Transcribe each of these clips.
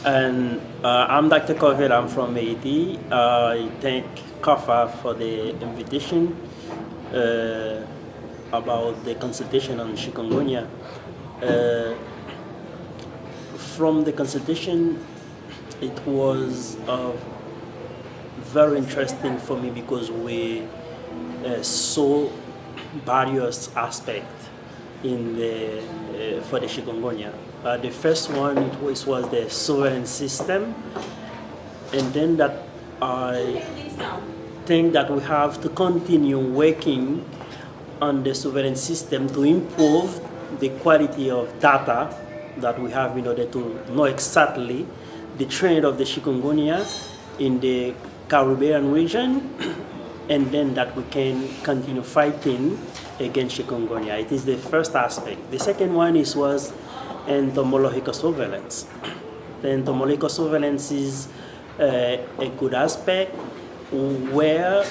And I'm Dr. Corvil, I'm from Haiti. I thank CARPHA for the invitation about the consultation on chikungunya. From the consultation, it was very interesting for me because we saw various aspects in for the chikungunya. The first one was the sovereign system, and then that I think that we have to continue working on the sovereign system to improve the quality of data that we have in order to know exactly the trend of the chikungunya in the Caribbean region, and then that we can continue fighting against chikungunya. It is the first aspect. The second one was entomological surveillance. The entomological surveillance is a good aspect where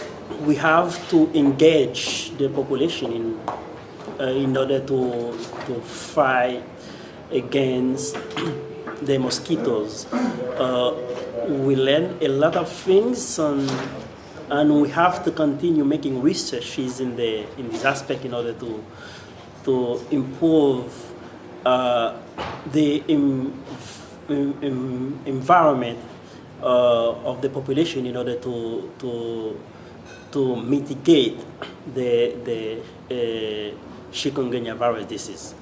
we have to engage the population in order to fight against the mosquitoes. We learn a lot of things, and we have to continue making researches in this aspect in order to improve the environment of the population in order to mitigate the chikungunya virus disease.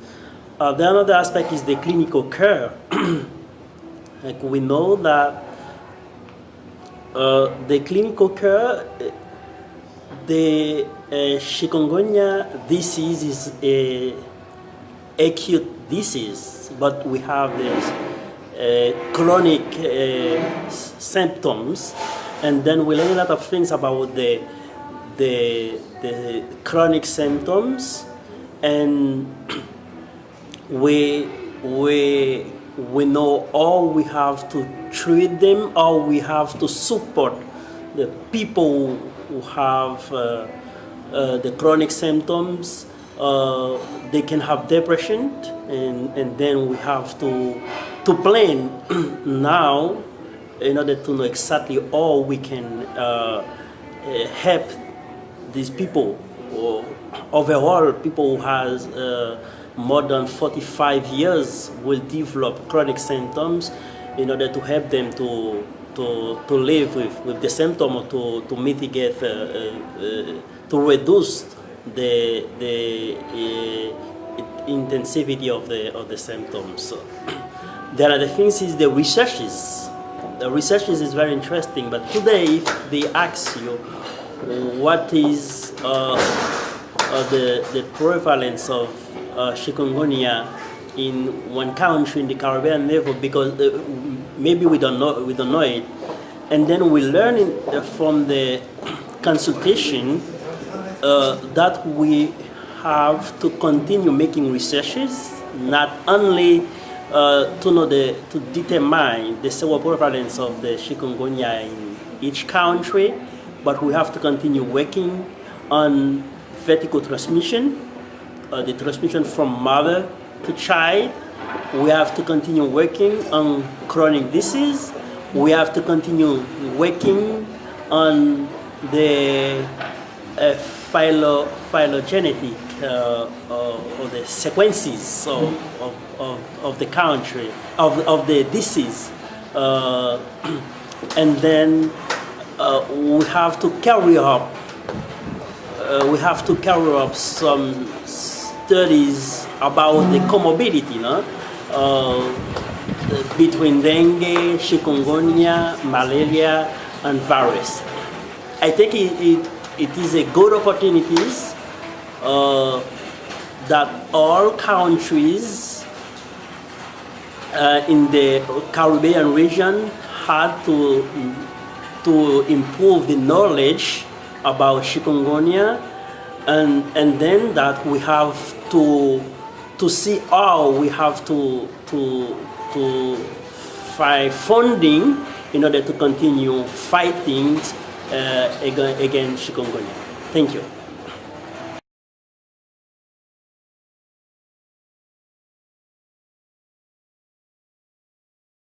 The another aspect is the clinical care. Like we know that the clinical care, the chikungunya disease is a acute disease, but we have this chronic symptoms, and then we learn a lot of things about the chronic symptoms, and we know how we have to treat them, how we have to support the people who have the chronic symptoms. They can have depression, and then we have to plan now in order to know exactly how we can help these people. Overall, people who has more than 45 years will develop chronic symptoms in order to help them to live with the symptom, or to mitigate, to reduce the intensity of the symptoms. So, the other things is the researches. The researches is very interesting, but today if they ask you what is the prevalence of chikungunya in one country in the Caribbean level, because maybe we don't know it, and then we learn from the consultation that we have to continue making researches, not only to determine the seroprevalence of the chikungunya in each country, but we have to continue working on vertical transmission, the transmission from mother to child. We have to continue working on chronic disease. We have to continue working on the phylogenetic or the sequences of the country of the disease, and then we have to carry up. We have to carry up some studies about the comorbidity, between dengue, chikungunya, malaria, and virus. I think it is a good opportunities that all countries in the Caribbean region had to improve the knowledge about chikungunya, and then that we have to see how we have to find funding in order to continue fighting against chikungunya. Thank you.